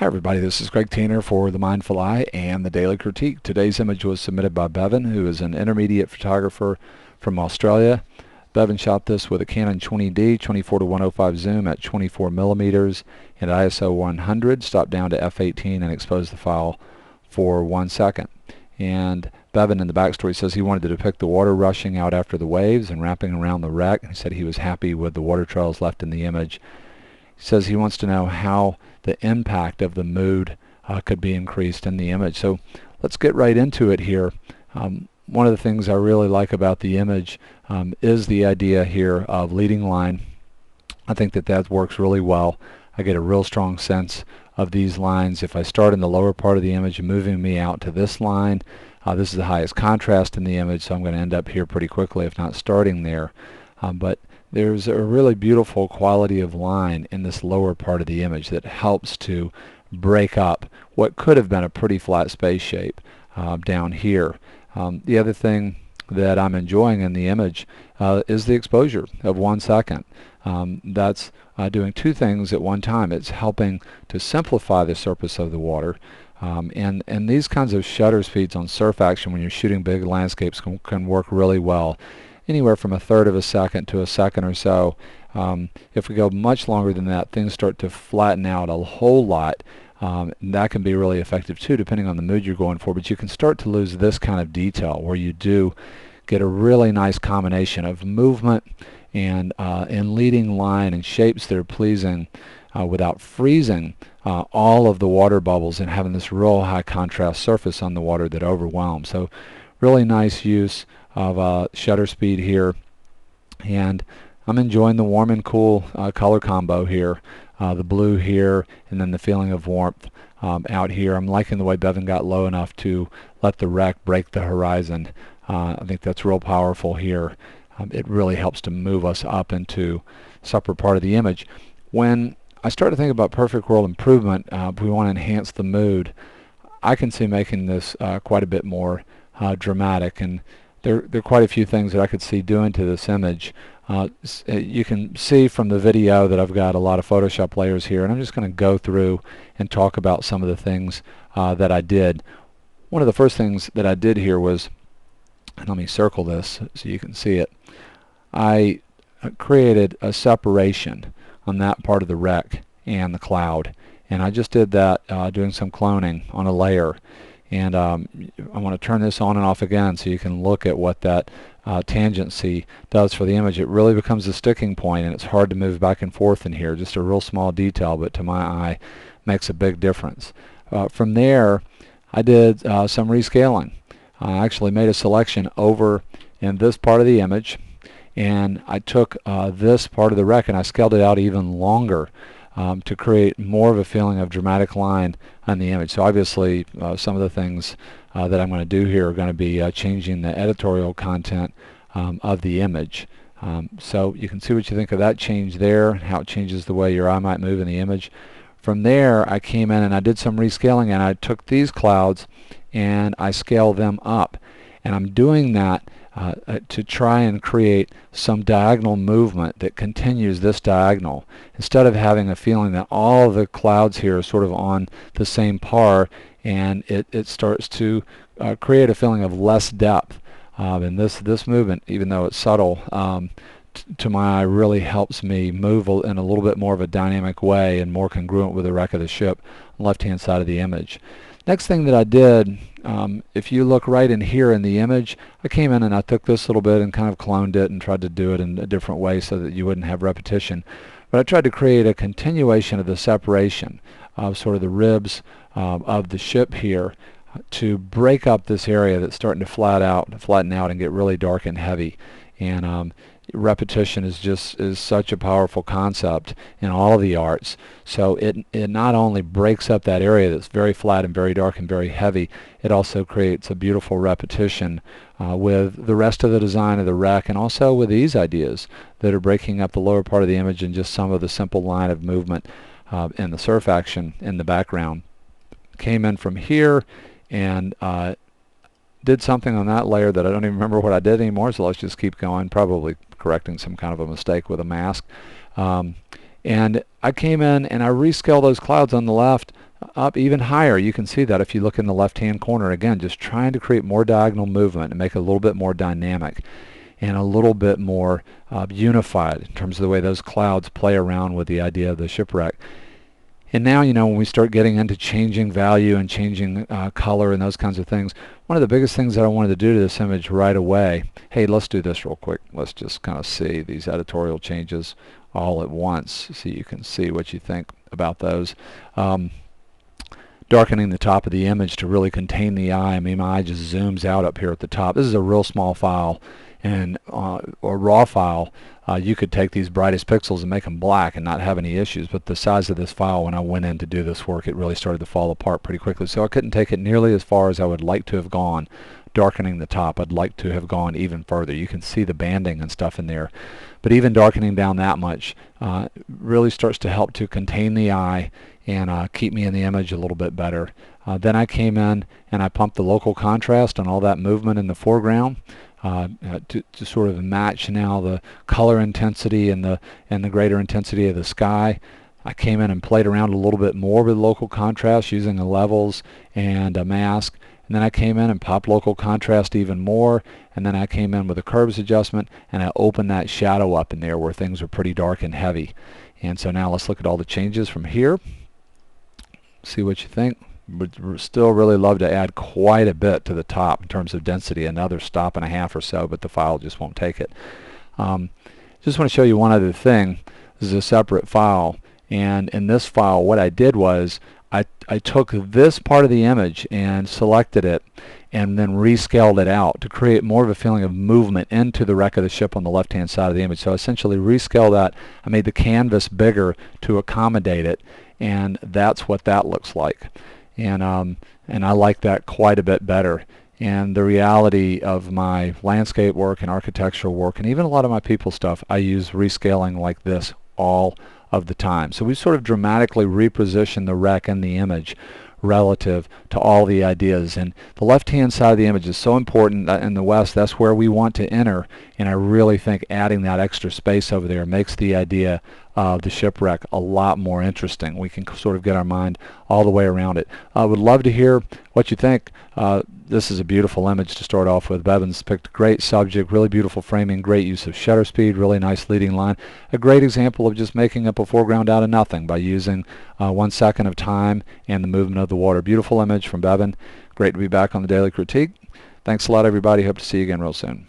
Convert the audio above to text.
Hi everybody, this is Greg Tanner for The Mindful Eye and the Daily Critique. Today's image was submitted by Bevan, who is an intermediate photographer from Australia. Bevan shot this with a Canon 20D 24-105 zoom at 24 millimeters and ISO 100, stopped down to f/18 and exposed the file for 1 second. And Bevan in the backstory says he wanted to depict the water rushing out after the waves and wrapping around the wreck. He said he was happy with the water trails left in the image. He says he wants to know how the impact of the mood could be increased in the image. So let's get right into it here. One of the things I really like about the image is the idea here of leading line. I think that works really well. I get a real strong sense of these lines. If I start in the lower part of the image and moving me out to this line, this is the highest contrast in the image, so I'm going to end up here pretty quickly if not starting there. But there's a really beautiful quality of line in this lower part of the image that helps to break up what could have been a pretty flat space shape down here. The other thing that I'm enjoying in the image is the exposure of 1 second. That's doing two things at one time. It's helping to simplify the surface of the water. And these kinds of shutter speeds on surf action when you're shooting big landscapes can work really well. Anywhere from 1/3 of a second to a second or so. If we go much longer than that, things start to flatten out a whole lot. That can be really effective too, depending on the mood you're going for. But you can start to lose this kind of detail where you do get a really nice combination of movement and leading line and shapes that are pleasing without freezing all of the water bubbles and having this real high contrast surface on the water that overwhelms. So really nice use of shutter speed here, and I'm enjoying the warm and cool color combo here, the blue here and then the feeling of warmth out here. I'm liking the way Bevan got low enough to let the wreck break the horizon. I think that's real powerful here. It really helps to move us up into this upper part of the image. When I start to think about perfect world improvement, we want to enhance the mood. I can see making this quite a bit more dramatic, and there are quite a few things that I could see doing to this image. You can see from the video that I've got a lot of Photoshop layers here, and I'm just going to go through and talk about some of the things that I did. One of the first things that I did here was, and let me circle this so you can see it, I created a separation on that part of the wreck and the cloud, and I just did that doing some cloning on a layer. And I want to turn this on and off again so you can look at what that tangency does for the image. It really becomes a sticking point, and it's hard to move back and forth in here. Just a real small detail, but to my eye makes a big difference. From there, I did some rescaling. I actually made a selection over in this part of the image, and I took this part of the wreck and I scaled it out even longer to create more of a feeling of dramatic line on the image. So obviously some of the things that I'm going to do here are going to be changing the editorial content of the image. So you can see what you think of that change there, how it changes the way your eye might move in the image. From there I came in and I did some rescaling, and I took these clouds and I scaled them up, and I'm doing that to try and create some diagonal movement that continues this diagonal, instead of having a feeling that all of the clouds here are sort of on the same par, and it starts to create a feeling of less depth. And this movement, even though it's subtle, to my eye really helps me move in a little bit more of a dynamic way and more congruent with the wreck of the ship on the left hand side of the image. Next thing that I did, if you look right in here in the image, I came in and I took this little bit and kind of cloned it and tried to do it in a different way so that you wouldn't have repetition. But I tried to create a continuation of the separation of sort of the ribs of the ship here to break up this area that's starting to flatten out and get really dark and heavy. And repetition is such a powerful concept in all of the arts. So it not only breaks up that area that's very flat and very dark and very heavy, it also creates a beautiful repetition with the rest of the design of the wreck, and also with these ideas that are breaking up the lower part of the image and just some of the simple line of movement and the surf action in the background. Came in from here and did something on that layer that I don't even remember what I did anymore, so let's just keep going, probably correcting some kind of a mistake with a mask. And I came in and I rescaled those clouds on the left up even higher. You can see that if you look in the left-hand corner. Again, just trying to create more diagonal movement and make it a little bit more dynamic and a little bit more unified in terms of the way those clouds play around with the idea of the shipwreck. And now, when we start getting into changing value and changing color and those kinds of things, one of the biggest things that I wanted to do to this image right away, hey, let's do this real quick. Let's just kind of see these editorial changes all at once so you can see what you think about those. Darkening the top of the image to really contain the eye. I mean, my eye just zooms out up here at the top. This is a real small file, and or raw file. You could take these brightest pixels and make them black and not have any issues, but the size of this file, when I went in to do this work, it really started to fall apart pretty quickly. So I couldn't take it nearly as far as I would like to have gone. Darkening the top, I'd like to have gone even further. You can see the banding and stuff in there, but even darkening down that much really starts to help to contain the eye and keep me in the image a little bit better. Then I came in and I pumped the local contrast on all that movement in the foreground to sort of match now the color intensity and the greater intensity of the sky. I came in and played around a little bit more with local contrast using the levels and a mask. And then I came in and popped local contrast even more, and then I came in with a curves adjustment and I opened that shadow up in there where things are pretty dark and heavy. And so now let's look at all the changes from here, see what you think. Would still really love to add quite a bit to the top in terms of density, another stop and a half or so, but the file just won't take it. Just want to show you one other thing. This is a separate file, and in this file what I did was I took this part of the image and selected it and then rescaled it out to create more of a feeling of movement into the wreck of the ship on the left hand side of the image. So I essentially rescaled that. I made the canvas bigger to accommodate it, and that's what that looks like. And I like that quite a bit better. And the reality of my landscape work and architectural work and even a lot of my people stuff, I use rescaling like this all of the time. So we sort of dramatically reposition the wreck in the image relative to all the ideas. And the left-hand side of the image is so important in the west. That's where we want to enter, and I really think adding that extra space over there makes the idea of the shipwreck a lot more interesting. We can sort of get our mind all the way around it. I would love to hear what you think. This is a beautiful image to start off with. Bevan's picked a great subject, really beautiful framing, great use of shutter speed, really nice leading line. A great example of just making up a foreground out of nothing by using 1 second of time and the movement of the water. Beautiful image from Bevan. Great to be back on the Daily Critique. Thanks a lot, everybody. Hope to see you again real soon.